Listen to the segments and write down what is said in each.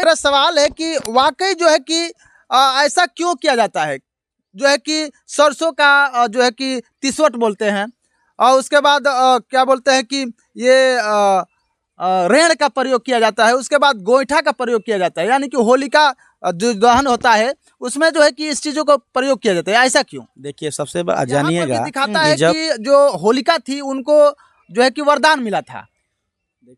मेरा सवाल है कि वाकई जो है कि ऐसा क्यों किया जाता है, जो है कि सरसों का जो है कि तिसवट बोलते हैं और उसके बाद क्या बोलते हैं कि ये रेड़ का प्रयोग किया जाता है, उसके बाद गोईठा का प्रयोग किया जाता है, यानी कि होलिका जो दहन होता है उसमें जो है कि इस चीजों को प्रयोग किया जाता है। ऐसा क्यों? देखिए सबसे जानिएगा दिखाता है कि जो होलिका थी उनको जो है कि वरदान मिला था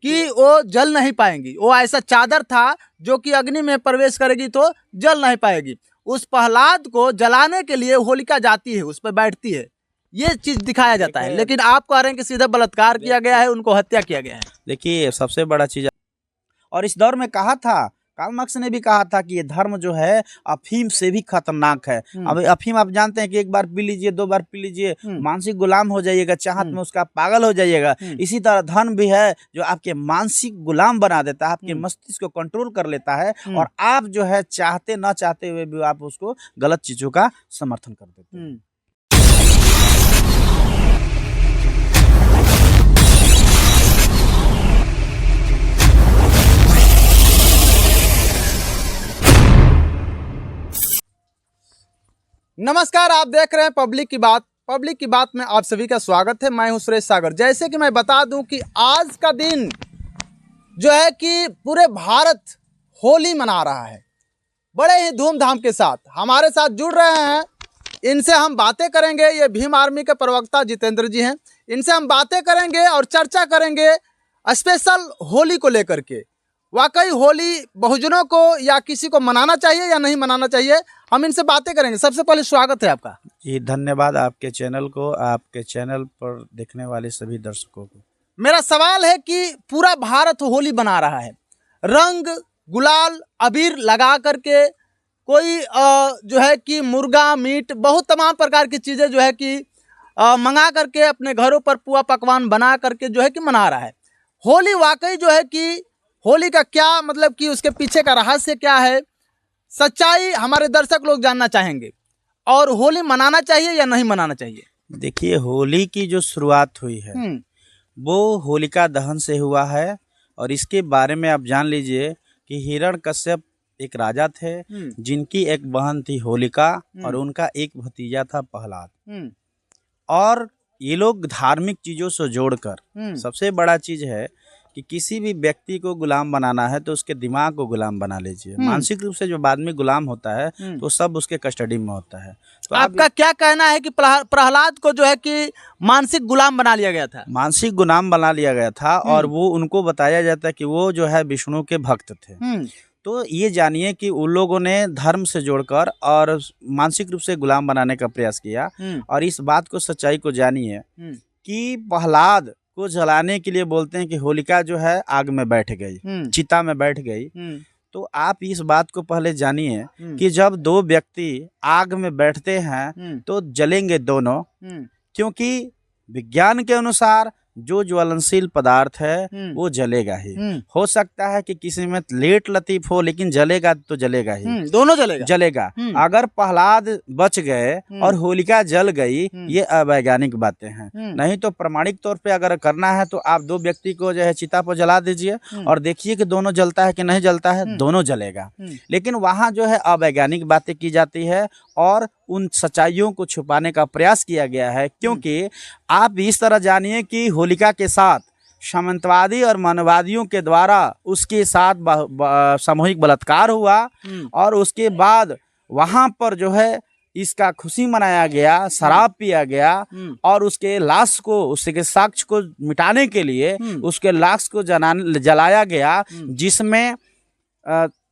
कि वो जल नहीं पाएंगी, वो ऐसा चादर था जो कि अग्नि में प्रवेश करेगी तो जल नहीं पाएगी। उस प्रहलाद को जलाने के लिए होलिका जाती है, उस पर बैठती है, ये चीज दिखाया जाता है। लेकिन आप कह रहे हैं कि सीधा बलात्कार किया गया है, उनको हत्या किया गया है। देखिए सबसे बड़ा चीज, और इस दौर में कहा था, कार्ल मार्क्स ने भी कहा था कि ये धर्म जो है अफीम से भी खतरनाक है। अब अफीम आप जानते हैं कि एक बार पी लीजिए, दो बार पी लीजिए, मानसिक गुलाम हो जाइएगा, चाहत में उसका पागल हो जाइएगा। इसी तरह धर्म भी है जो आपके मानसिक गुलाम बना देता है, आपके मस्तिष्क को कंट्रोल कर लेता है और आप जो है चाहते न चाहते हुए भी आप उसको गलत चीजों का समर्थन कर देते हैं। नमस्कार, आप देख रहे हैं पब्लिक की बात। पब्लिक की बात में आप सभी का स्वागत है। मैं हूं सुरेश सागर। जैसे कि मैं बता दूं कि आज का दिन जो है कि पूरे भारत होली मना रहा है बड़े ही धूमधाम के साथ। हमारे साथ जुड़ रहे हैं, इनसे हम बातें करेंगे। ये भीम आर्मी के प्रवक्ता जितेंद्र जी हैं, इनसे हम बातें करेंगे और चर्चा करेंगे स्पेशल होली को लेकर के। वाकई होली बहुजनों को या किसी को मनाना चाहिए या नहीं मनाना चाहिए, हम इनसे बातें करेंगे। सबसे पहले स्वागत है आपका जी। धन्यवाद आपके चैनल को, आपके चैनल पर देखने वाले सभी दर्शकों को। मेरा सवाल है कि पूरा भारत होली मना रहा है, रंग गुलाल अबीर लगा करके, कोई जो है कि मुर्गा मीट बहुत तमाम प्रकार की चीज़ें जो है कि मंगा करके अपने घरों पर पुआ पकवान बना करके जो है कि मना रहा है होली। वाकई जो है कि होली का क्या मतलब कि उसके पीछे का रहस्य क्या है, सच्चाई हमारे दर्शक लोग जानना चाहेंगे। और होली मनाना चाहिए या नहीं मनाना चाहिए? देखिए होली की जो शुरुआत हुई है वो होलिका दहन से हुआ है। और इसके बारे में आप जान लीजिए कि हिरण्यकश्यप एक राजा थे जिनकी एक बहन थी होलिका और उनका एक भतीजा था प्रहलाद। और ये लोग धार्मिक चीज़ों से जोड़कर, सबसे बड़ा चीज़ है कि किसी भी व्यक्ति को गुलाम बनाना है तो उसके दिमाग को गुलाम बना लीजिए। मानसिक रूप से जो आदमी गुलाम होता है तो सब उसके कस्टडी में होता है। तो आपका क्या कहना है कि प्रहलाद को जो है कि मानसिक गुलाम बना लिया गया था? मानसिक गुलाम बना लिया गया था और वो उनको बताया जाता है कि वो जो है विष्णु के भक्त थे। तो ये जानिए कि उन लोगों ने धर्म से जोड़कर और मानसिक रूप से गुलाम बनाने का प्रयास किया। और इस बात को, सच्चाई को जानिए कि प्रहलाद को जलाने के लिए बोलते हैं कि होलिका जो है आग में बैठ गई, चिता में बैठ गई। तो आप इस बात को पहले जानिए कि जब दो व्यक्ति आग में बैठते हैं तो जलेंगे दोनों, क्योंकि विज्ञान के अनुसार जो ज्वलनशील पदार्थ है वो जलेगा ही। हो सकता है कि किसी में लेट लतीफ हो लेकिन जलेगा तो जलेगा ही, दोनों जलेगा। अगर प्रहलाद बच गए और होलिका जल गई, ये अवैज्ञानिक बातें हैं। नहीं तो प्रमाणिक तौर पे अगर करना है तो आप दो व्यक्ति को जो है चिता पर जला दीजिए और देखिए कि दोनों जलता है कि नहीं जलता है, दोनों जलेगा। लेकिन वहाँ जो है अवैज्ञानिक बातें की जाती है और उन सच्चाइयों को छुपाने का प्रयास किया गया है। क्योंकि आप इस तरह जानिए कि होलिका के साथ सामंतवादी और मानववादियों के द्वारा उसके साथ सामूहिक बलात्कार हुआ और उसके बाद वहाँ पर जो है इसका खुशी मनाया गया, शराब पिया गया और उसके लाश को, उसके साक्ष्य को मिटाने के लिए उसके लाश को जलाया गया, जिसमें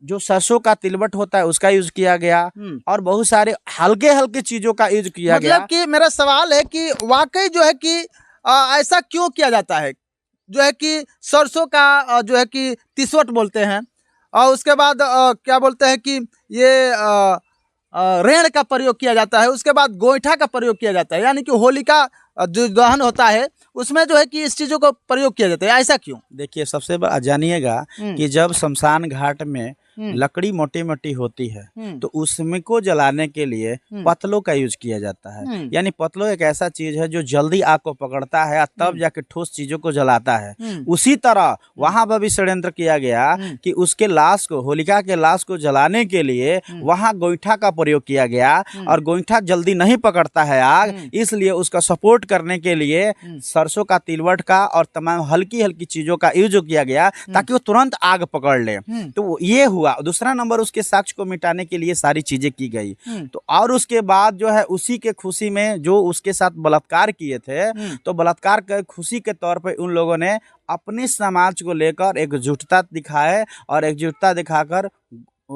जो सरसों का तिलबट होता है उसका यूज किया गया और बहुत सारे हल्के हल्के चीजों का यूज किया गया। मतलब कि मेरा सवाल है कि वाकई जो है कि ऐसा क्यों किया जाता है, जो है कि सरसों का जो है कि तिसवट बोलते हैं और उसके बाद क्या बोलते हैं कि ये रेड़ का प्रयोग किया जाता है, उसके बाद गोईठा का प्रयोग किया जाता है, यानी कि होलिका जो दहन होता है उसमें जो है कि इस चीजों को प्रयोग किया जाता है। ऐसा क्यों? देखिए सबसे जानिएगा कि जब शमशान घाट में लकड़ी मोटी मोटी होती है, तो उसमें को जलाने के लिए पतलों का यूज किया जाता है। यानी पतलों एक ऐसा चीज है जो जल्दी आग को पकड़ता है और तब जाके ठोस चीजों को जलाता है। उसी तरह वहां पर भी षड्यंत्र किया गया कि उसके लाश को, होलिका के लाश को जलाने के लिए वहां गोईठा का प्रयोग किया गया, और गोईठा जल्दी नहीं पकड़ता है आग, इसलिए उसका सपोर्ट करने के लिए सरसों का, तिलवट का और तमाम हल्की हल्की चीजों का यूज किया गया ताकि वो तुरंत आग पकड़ ले। तो ये हुआ। दूसरा नंबर, उसके साक्ष्य को मिटाने के लिए सारी चीजें की गई। तो और उसके बाद जो है उसी के खुशी में जो उसके साथ बलात्कार किए थे, तो बलात्कार के खुशी के तौर पर उन लोगों ने अपने समाज को लेकर एकजुटता दिखाए और एकजुटता दिखाकर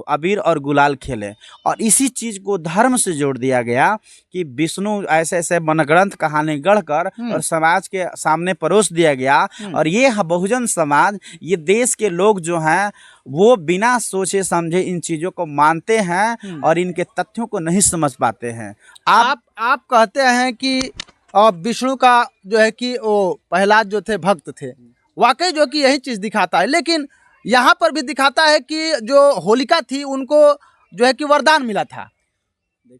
अबीर और गुलाल खेले। और इसी चीज को धर्म से जोड़ दिया गया कि विष्णु ऐसे ऐसे मनग्रंथ कहानी गढ़कर और समाज के सामने परोस दिया गया। और ये बहुजन समाज, ये देश के लोग जो हैं वो बिना सोचे समझे इन चीजों को मानते हैं और इनके तथ्यों को नहीं समझ पाते हैं। आप कहते हैं कि विष्णु का जो है कि वो प्रहलाद जो थे भक्त थे, वाकई जो कि यही चीज दिखाता है। लेकिन यहाँ पर भी दिखाता है कि जो होलिका थी उनको जो है कि वरदान मिला था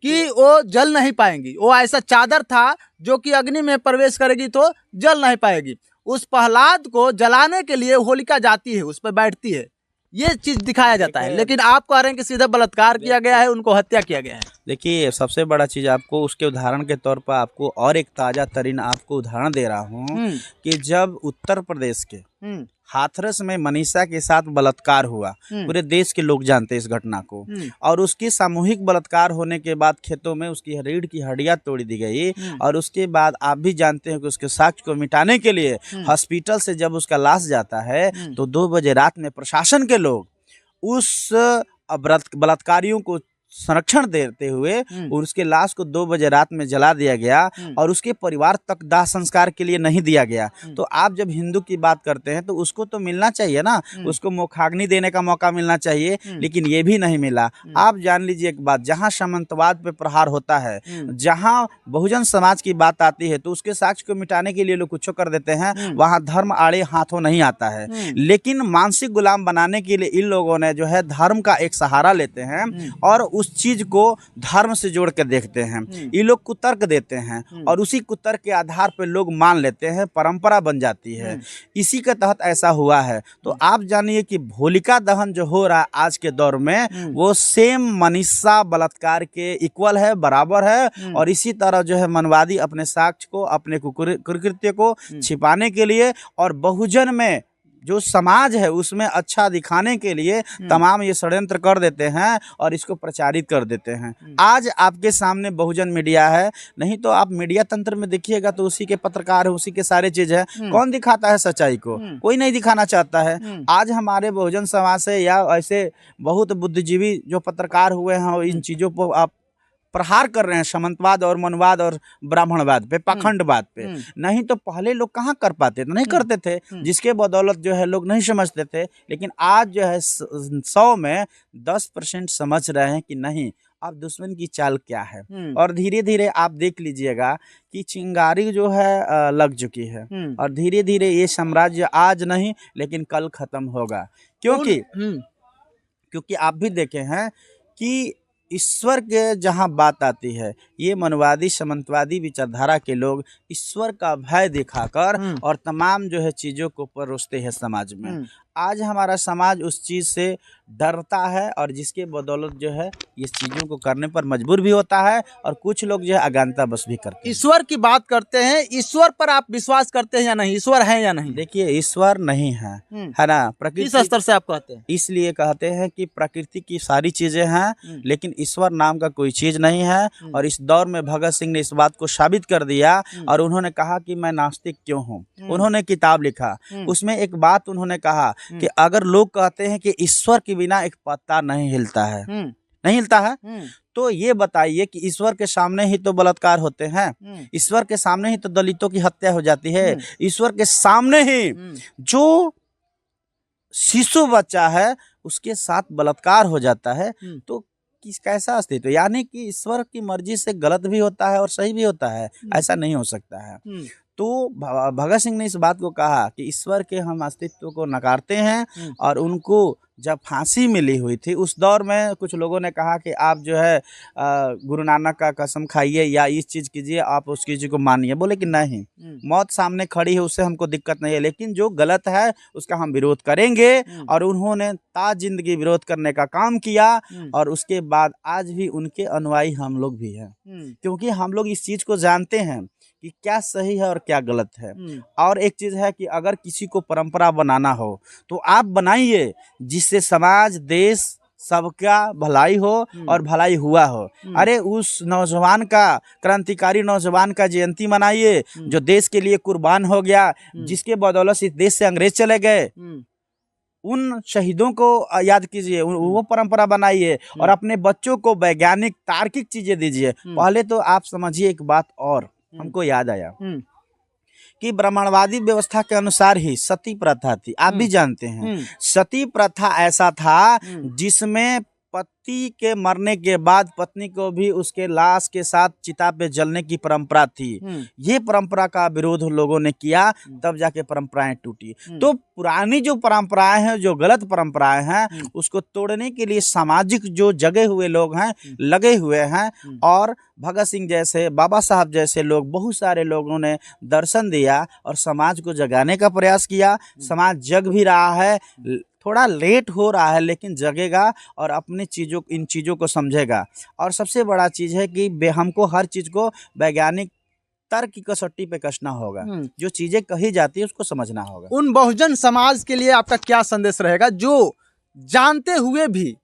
कि वो जल नहीं पाएंगी। वो ऐसा चादर था जो कि अग्नि में प्रवेश करेगी तो जल नहीं पाएगी। उस प्रहलाद को जलाने के लिए होलिका जाती है, उस पर बैठती है, ये चीज दिखाया जाता है। लेकिन आप कह रहे हैं कि सीधा बलात्कार किया गया है, उनको हत्या किया गया है। देखिए, सबसे बड़ा चीज आपको उसके उदाहरण के तौर पर आपको और एक ताजा तरीन आपको उदाहरण दे रहा हूँ कि जब उत्तर प्रदेश के हाथरस में मनीषा के साथ बलात्कार हुआ, पूरे देश के लोग जानते हैं इस घटना को, और उसकी सामूहिक बलात्कार होने के बाद खेतों में उसकी रीढ़ की हड्डियां तोड़ दी गई। और उसके बाद आप भी जानते हैं कि उसके साक्ष्य को मिटाने के लिए हॉस्पिटल से जब उसका लाश जाता है तो 2 बजे रात में प्रशासन के लोग उस बलात्कारियों को संरक्षण देते हुए और उसके लाश को 2 बजे रात में जला दिया गया और उसके परिवार तक दाह संस्कार के लिए नहीं दिया गया। तो आप जब हिंदू की बात करते हैं तो उसको तो मिलना चाहिए ना, उसको मोक्षाग्नि देने का मौका मिलना चाहिए, लेकिन ये भी नहीं मिला। आप जान लीजिए एक बात, जहां सामंतवाद पे प्रहार होता है, जहां बहुजन समाज की बात आती है तो उसके साक्ष्य को मिटाने के लिए लोग कुछ कर देते हैं, वहां धर्म आड़े हाथों नहीं आता है। लेकिन मानसिक गुलाम बनाने के लिए इन लोगों ने जो है धर्म का एक सहारा लेते हैं और उस चीज को धर्म से जोड़ के देखते हैं। ये लोग कुतर्क देते हैं और उसी कुतर्क के आधार पर लोग मान लेते हैं, परंपरा बन जाती है। इसी के तहत ऐसा हुआ है। तो आप जानिए कि होलिका दहन जो हो रहा है आज के दौर में वो सेम मनीषा बलात्कार के इक्वल है, बराबर है। और इसी तरह जो है मनवादी अपने साक्ष्य को, अपने कुकृत्य को छिपाने के लिए और बहुजन में जो समाज है उसमें अच्छा दिखाने के लिए तमाम ये षड्यंत्र कर देते हैं और इसको प्रचारित कर देते हैं। आज आपके सामने बहुजन मीडिया है, नहीं तो आप मीडिया तंत्र में देखिएगा तो उसी के पत्रकार है, उसी के सारे चीज है। कौन दिखाता है सच्चाई को? कोई नहीं दिखाना चाहता है। आज हमारे बहुजन समाज से या ऐसे बहुत बुद्धिजीवी जो पत्रकार हुए हैं इन चीजों को आप प्रहार कर रहे हैं, सामंतवाद और मनवाद और ब्राह्मणवाद पे, पाखंडवाद पे। नहीं तो पहले लोग कहाँ कर पाते थे, नहीं करते थे, जिसके बदौलत जो है लोग नहीं समझते थे। लेकिन आज जो है 100 में 10% समझ रहे हैं कि नहीं अब दुश्मन की चाल क्या है। और धीरे धीरे आप देख लीजिएगा कि चिंगारी जो है लग चुकी है और धीरे धीरे ये साम्राज्य आज नहीं लेकिन कल खत्म होगा। क्योंकि आप भी देखे हैं कि ईश्वर के जहाँ बात आती है, ये मनवादी सामंतवादी विचारधारा के लोग ईश्वर का भय दिखाकर और तमाम जो है चीज़ों को परोसते हैं समाज में। आज हमारा समाज उस चीज़ से डरता है और जिसके बदौलत जो है ये चीज़ों को करने पर मजबूर भी होता है और कुछ लोग जो है अज्ञानता बस भी करते हैं। ईश्वर की बात करते हैं, ईश्वर पर आप विश्वास करते हैं या नहीं? ईश्वर है या नहीं? देखिए, ईश्वर नहीं है, है ना। प्रकृति किस स्तर से आप कहते हैं? इसलिए कहते हैं कि प्रकृति की सारी चीजें हैं लेकिन ईश्वर नाम का कोई चीज नहीं है। और इस दौर में भगत सिंह ने इस बात को साबित कर दिया और उन्होंने कहा कि मैं नास्तिक क्यों हूँ। उन्होंने किताब लिखा, उसमें एक बात उन्होंने कहा कि अगर लोग कहते हैं कि ईश्वर के बिना एक पत्ता नहीं हिलता है, नहीं हिलता है, तो ये बताइए कि ईश्वर के सामने ही तो बलात्कार होते हैं, ईश्वर के सामने ही तो दलितों की हत्या हो जाती है, ईश्वर के सामने ही जो शिशु बच्चा है उसके साथ बलात्कार हो जाता है। तो किस कैसा अस्तित्व, यानी कि ईश्वर की मर्जी से गलत भी होता है और सही भी होता है, ऐसा नहीं हो सकता है। तो भगत सिंह ने इस बात को कहा कि ईश्वर के हम अस्तित्व को नकारते हैं। और उनको जब फांसी मिली हुई थी उस दौर में कुछ लोगों ने कहा कि आप जो है गुरु नानक का कसम खाइए या इस चीज़ कीजिए, आप उस चीज़ को मानिए। बोले कि नहीं, मौत सामने खड़ी है, उससे हमको दिक्कत नहीं है, लेकिन जो गलत है उसका हम विरोध करेंगे। और उन्होंने ता जिंदगी विरोध करने का काम किया। और उसके बाद आज भी उनके अनुयायी हम लोग भी हैं, क्योंकि हम लोग इस चीज़ को जानते हैं कि क्या सही है और क्या गलत है। और एक चीज़ है कि अगर किसी को परंपरा बनाना हो तो आप बनाइए जिससे समाज देश सबका भलाई हो और भलाई हुआ हो। अरे उस नौजवान का, क्रांतिकारी नौजवान का जयंती मनाइए जो देश के लिए कुर्बान हो गया, जिसके बदौलत इस देश से अंग्रेज चले गए। उन शहीदों को याद कीजिए, वो परंपरा बनाइए और अपने बच्चों को वैज्ञानिक तार्किक चीजें दीजिए। पहले तो आप समझिए एक बात और हमको याद आया कि ब्राह्मणवादी व्यवस्था के अनुसार ही सती प्रथा थी। आप भी जानते हैं सती प्रथा ऐसा था जिसमें पति के मरने के बाद पत्नी को भी उसके लाश के साथ चिता पे जलने की परंपरा थी। ये परंपरा का विरोध लोगों ने किया, तब जाके परंपराएं टूटी। तो पुरानी जो परंपराएं हैं, जो गलत परंपराएं हैं, उसको तोड़ने के लिए सामाजिक जो जगे हुए लोग हैं लगे हुए हैं। और भगत सिंह जैसे, बाबा साहब जैसे लोग, बहुत सारे लोगों ने दर्शन दिया और समाज को जगाने का प्रयास किया। समाज जग भी रहा है, थोड़ा लेट हो रहा है लेकिन जगेगा और अपनी चीज़ों, इन चीज़ों को समझेगा। और सबसे बड़ा चीज़ है कि हमको हर चीज़ को वैज्ञानिक तर्क की कसौटी पे कसना होगा। जो चीज़ें कही जाती है उसको समझना होगा। उन बहुजन समाज के लिए आपका क्या संदेश रहेगा जो जानते हुए भी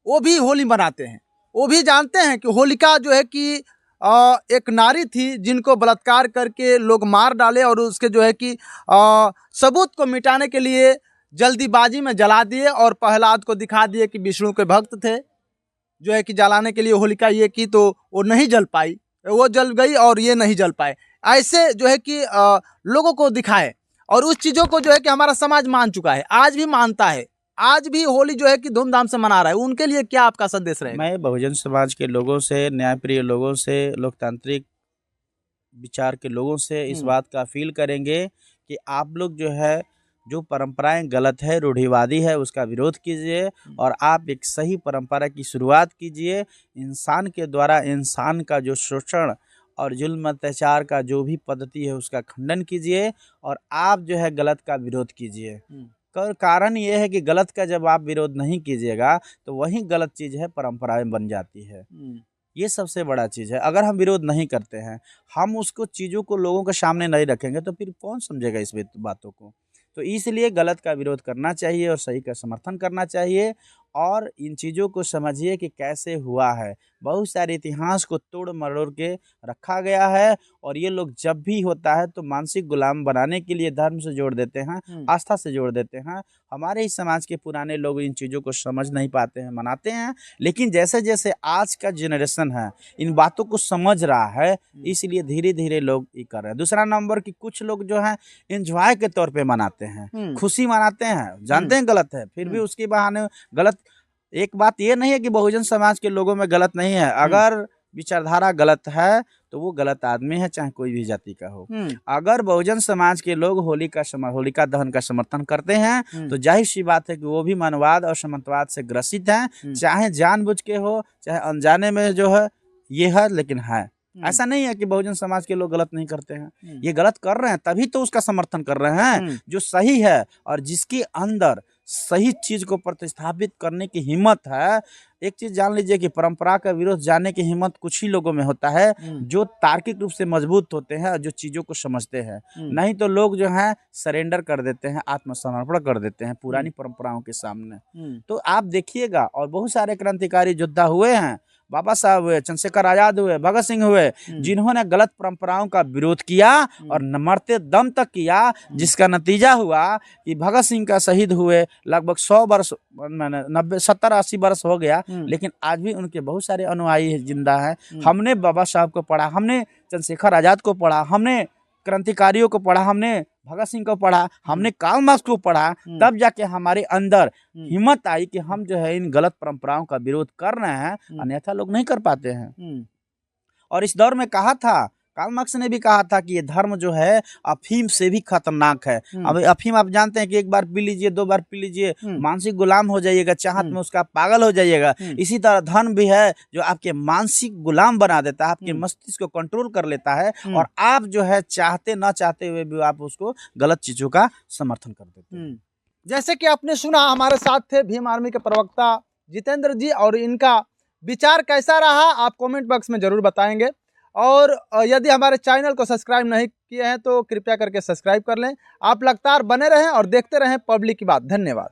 वो भी होली मनाते हैं? वो भी जानते हैं कि होलिका जो है कि एक नारी थी जिनको बलात्कार करके लोग मार डाले और उसके जो है कि सबूत को मिटाने के लिए जल्दीबाजी में जला दिए और प्रहलाद को दिखा दिए कि विष्णु के भक्त थे, जो है कि जलाने के लिए होलिका ये की तो वो नहीं जल पाई, वो जल गई और ये नहीं जल पाए। ऐसे जो है कि लोगों को दिखाए और उस चीज़ों को जो है कि हमारा समाज मान चुका है, आज भी मानता है, आज भी होली जो है कि धूमधाम से मना रहा है। उनके लिए क्या आपका संदेश रहेगा? मैं बहुजन समाज के लोगों से, न्यायप्रिय लोगों से, लोकतांत्रिक विचार के लोगों से इस बात का फील करेंगे कि आप लोग जो है, जो परंपराएं गलत है, रूढ़िवादी है, उसका विरोध कीजिए और आप एक सही परंपरा की शुरुआत कीजिए। इंसान के द्वारा इंसान का जो शोषण और जुल्म अत्याचार का जो भी पद्धति है उसका खंडन कीजिए और आप जो है गलत का विरोध कीजिए। कारण ये है कि गलत का जब आप विरोध नहीं कीजिएगा तो वही गलत चीज़ है, परंपराएं बन जाती है। ये सबसे बड़ा चीज़ है। अगर हम विरोध नहीं करते हैं, हम उसको चीज़ों को लोगों के सामने नहीं रखेंगे तो फिर कौन समझेगा इस बातों को। तो इसलिए गलत का विरोध करना चाहिए और सही का समर्थन करना चाहिए। और इन चीज़ों को समझिए कि कैसे हुआ है। बहुत सारे इतिहास को तोड़ मरोड़ के रखा गया है और ये लोग जब भी होता है तो मानसिक गुलाम बनाने के लिए धर्म से जोड़ देते हैं, आस्था से जोड़ देते हैं। हमारे ही समाज के पुराने लोग इन चीज़ों को समझ नहीं पाते हैं, मनाते हैं, लेकिन जैसे जैसे आज का जनरेशन है इन बातों को समझ रहा है, इसलिए धीरे धीरे लोग ये कर रहे हैं। दूसरा नंबर कि कुछ लोग जो है एंजॉय के तौर पे मनाते हैं, खुशी मनाते हैं, जानते हैं गलत है, फिर भी उसके बहाने गलत। एक बात ये नहीं है कि बहुजन समाज के लोगों में गलत नहीं है, अगर विचारधारा गलत है तो वो गलत आदमी है, चाहे कोई भी जाति का हो। अगर बहुजन समाज के लोग होलिका दहन का समर्थन करते हैं तो जाहिर सी बात है कि वो भी मनवाद और सामंतवाद से ग्रसित हैं, चाहे जानबूझ के हो चाहे अनजाने में जो है ये है, लेकिन है। ऐसा नहीं है कि बहुजन समाज के लोग गलत नहीं करते हैं, ये गलत कर रहे हैं तभी तो उसका समर्थन कर रहे हैं। जो सही है और जिसके अंदर सही चीज को प्रतिस्थापित करने की हिम्मत है। एक चीज जान लीजिए कि परंपरा का विरोध जानने की हिम्मत कुछ ही लोगों में होता है जो तार्किक रूप से मजबूत होते हैं और जो चीजों को समझते हैं। नहीं तो लोग जो हैं सरेंडर कर देते हैं, आत्मसमर्पण कर देते हैं पुरानी परंपराओं के सामने। तो आप देखिएगा, और बहुत सारे क्रांतिकारी योद्धा हुए हैं, बाबा साहब हुए, चंद्रशेखर आजाद हुए, भगत सिंह हुए, जिन्होंने गलत परंपराओं का विरोध किया और मरते दम तक किया, जिसका नतीजा हुआ कि भगत सिंह का शहीद हुए लगभग 100 वर्ष, 70-80 वर्ष हो गया, लेकिन आज भी उनके बहुत सारे अनुयायी जिंदा हैं। हमने बाबा साहब को पढ़ा, हमने चंद्रशेखर आजाद को पढ़ा, हमने क्रांतिकारियों को पढ़ा, हमने भगत सिंह को पढ़ा, हमने कार्ल मार्क्स को पढ़ा, तब जाके हमारे अंदर हिम्मत आई कि हम जो है इन गलत परंपराओं का विरोध कर रहे हैं, अन्यथा लोग नहीं कर पाते हैं। और इस दौर में कहा था कार्ल मार्क्स ने भी कहा था कि ये धर्म जो है अफीम से भी खतरनाक है। अब अफीम आप जानते हैं कि एक बार पी लीजिए, 2 बार पी लीजिए, मानसिक गुलाम हो जाइएगा, चाहत में उसका पागल हो जाइएगा। इसी तरह धर्म भी है जो आपके मानसिक गुलाम बना देता है, आपके मस्तिष्क को कंट्रोल कर लेता है और आप जो है चाहते ना चाहते हुए भी आप उसको गलत चीजों का समर्थन कर देते हैं। जैसे कि आपने सुना, हमारे साथ थे भीम आर्मी के प्रवक्ता जितेंद्र जी, और इनका विचार कैसा रहा आप कमेंट बॉक्स में जरूर बताएंगे। और यदि हमारे चैनल को सब्सक्राइब नहीं किए हैं तो कृपया करके सब्सक्राइब कर लें। आप लगातार बने रहें और देखते रहें पब्लिक की बात। धन्यवाद।